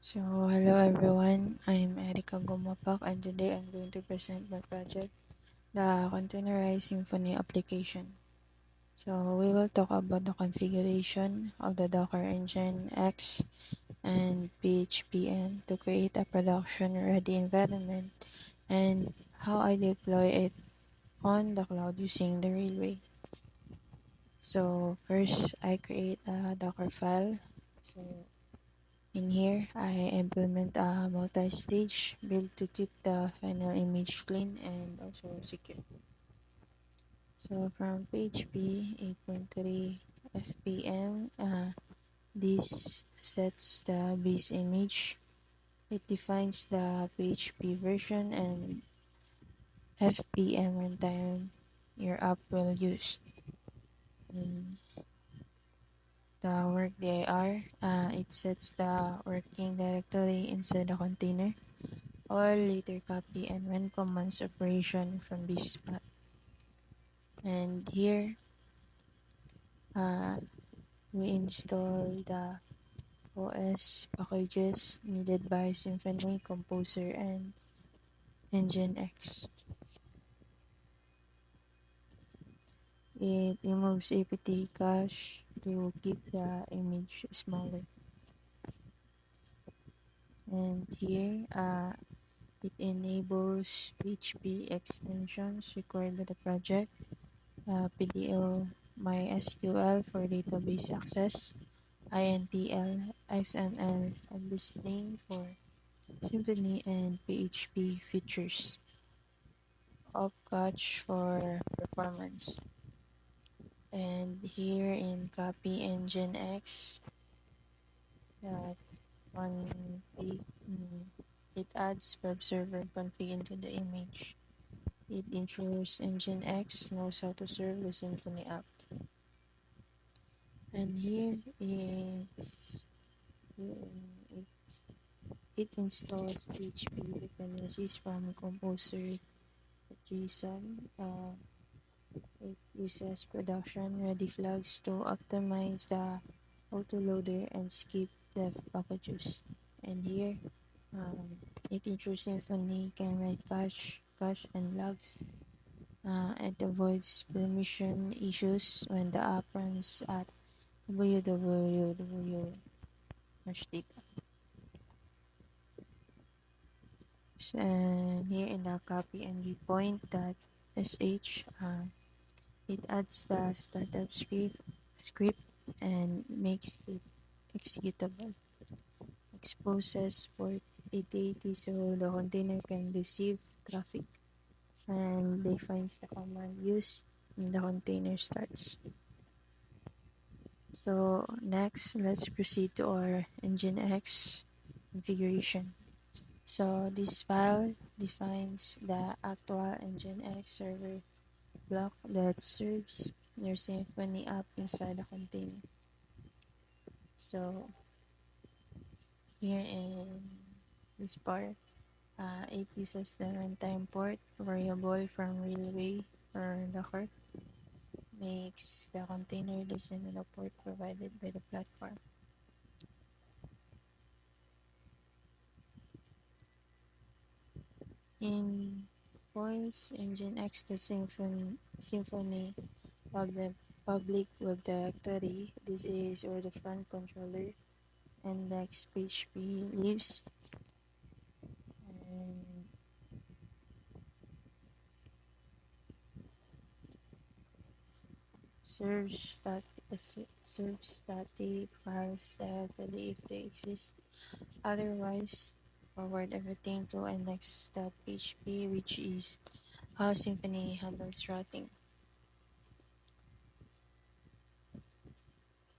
So, hello everyone, I'm Erika Gumapak and today I'm going to present my project, the Containerized Symfony application. So, we will talk about the configuration of the Docker Engine X and PHPM to create a production-ready environment and how I deploy it on the cloud using the Railway. So, first I create a Docker file. So, in here, I implement a multi-stage build to keep the final image clean and also secure. So from PHP 8.3 FPM, this sets the base image. It defines the PHP version and FPM runtime your app will use. In the work dir, it sets the working directory inside the container. Or later copy and run commands operation from this path. And here, uh, we install the OS packages needed by Symfony, Composer, and Nginx. It removes apt cache to keep the image smaller. And here, it enables PHP extensions required by the project, PDL MySQL for database access, INTL, XML, and listening for Symfony and PHP features, Opcatch for performance. And here in Copy Engine X, that one it adds web server config into the image. It ensures Nginx knows how to serve the Symfony app. And here is it, it installs PHP dependencies from Composer JSON. It uses production ready flags to optimize the autoloader and skip dev packages. And here, it ensures Symfony can write cache and logs. It avoids permission issues when the app runs at www data. And here in the copy ng.sh, it adds the startup script and makes it executable. Exposes port 8080 so the container can receive traffic and defines the command used when the container starts. So next, let's proceed to our Nginx configuration. So this file defines the actual Nginx server block that serves your Symfony app inside the container. So here in this part, it uses the runtime port variable from Railway or Docker, makes the container listen to the port provided by the platform. In points Nginx to Symfony public web directory, this is where the front controller and next PHP lives. And serves static files directly if they exist. Otherwise, forward everything to index.php, which is how Symfony handles routing.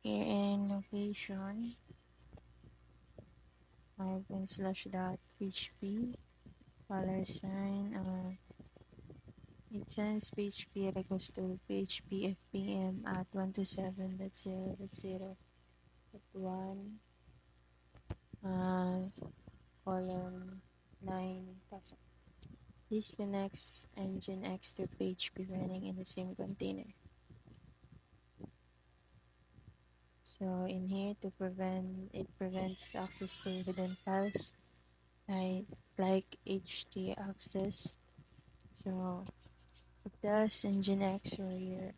Here in location, /.php $, it sends PHP request to PHP FPM at 127.0.0.1 colon 9000. This connects Nginx to PHP running in the same container. So in here to prevents access to hidden files like HT access. So it does Nginx where your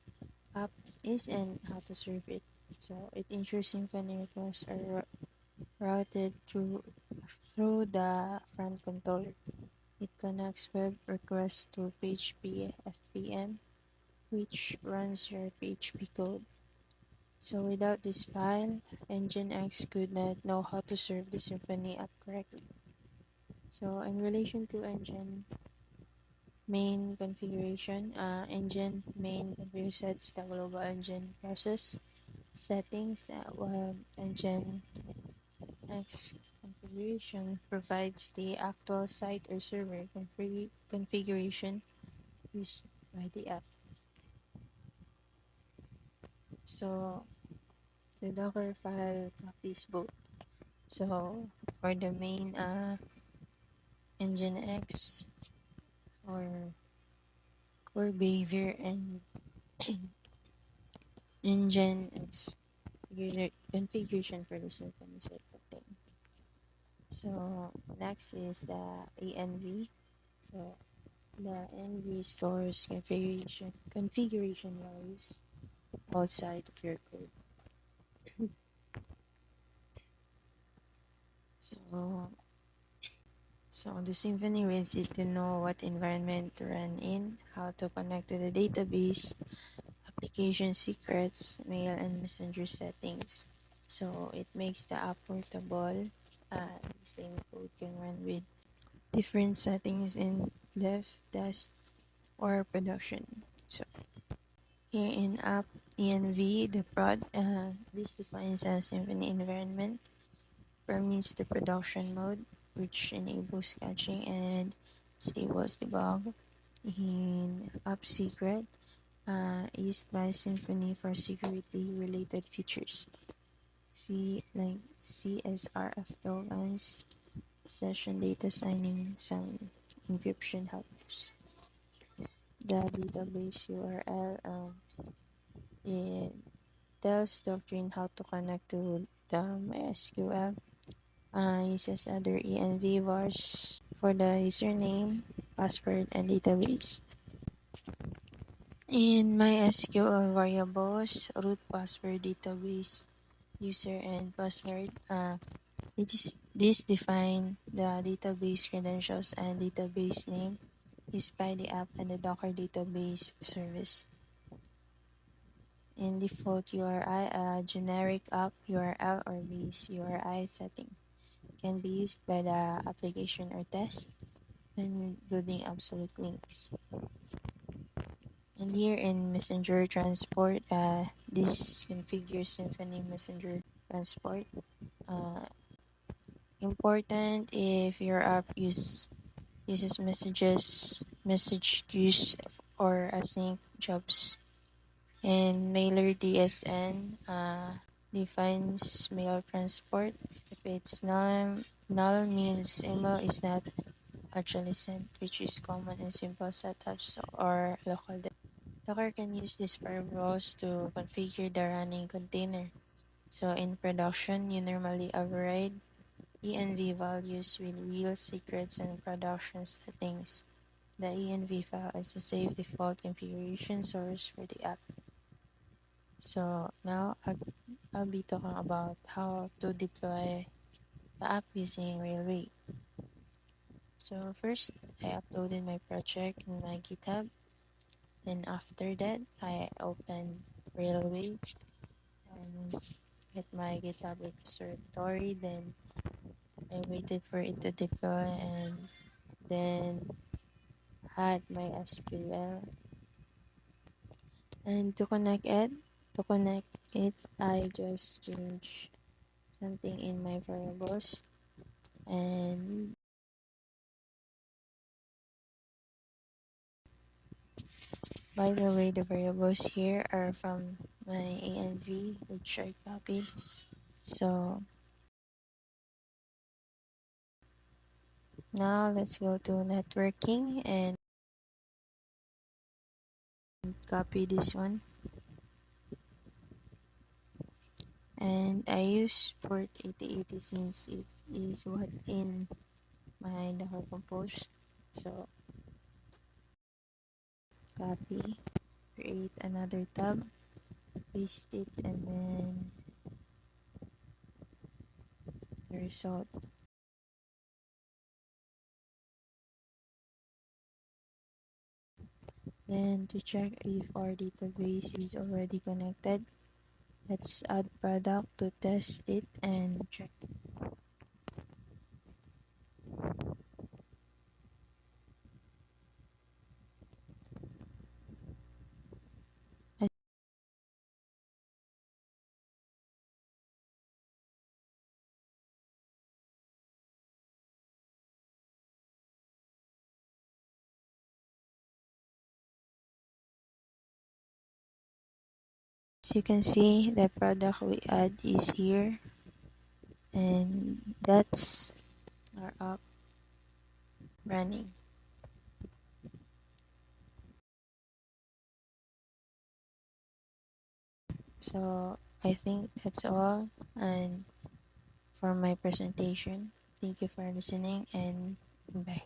app is and how to serve it. So it ensures Symfony requests are routed through the front controller. It connects web requests to PHP FPM, which runs your PHP code. So without this file, Nginx could not know how to serve the Symfony app correctly. So in relation to engine main configuration, engine main configure sets the global engine process settings, while engine X configuration provides the actual site or server configuration used by the app. So the Docker file copies both. So for the main Nginx or core behavior and Nginx configuration for the Symfony setting. So next is the env. So the env stores configuration values outside of your code. So the Symfony needs is to know what environment to run in, how to connect to the database, application secrets, mail and messenger settings. So it makes the app portable. The same code can run with different settings in dev, test, or production. So here in app env, the prod, this defines a Symfony environment, permits the production mode, which enables caching and disables debug. In app secret, used by Symfony for security-related features. See like CSRF tokens, session data signing, some encryption helps. The database URL, it tells Doctrine how to connect to the MySQL. Uses other env vars for the username, password, and database. In MySQL variables, root password database, user and password, this define the database credentials and database name used by the app and the Docker database service. In default URI, a generic app URL or base URI setting can be used by the application or test when building absolute links. And here in Messenger Transport, this configures Symfony Messenger Transport. Important if your app uses message queues, or async jobs. And Mailer DSN defines mail transport. If it's null means email is not actually sent, which is common in simple setups or local. Docker can use these variables to configure the running container. So in production, you normally override env values with real secrets and production settings. The env file is a safe default configuration source for the app. So now I'll be talking about how to deploy the app using Railway. So first, I uploaded my project in my GitHub. Then after that, I opened Railway and get my GitHub repository. Then I waited for it to deploy and then add my SQL. And to connect it, I just change something in my variables. And by the way, the variables here are from my env, which I copied. So now let's go to networking and copy this one. and I use port 8080 since it is what in my Docker Compose. So copy, create another tab, paste it, and then the result. Then to check if our database is already connected, let's add product to test it and check. As you can see, the product we add is here, and that's our app running. So I think that's all and for my presentation. Thank you for listening and bye.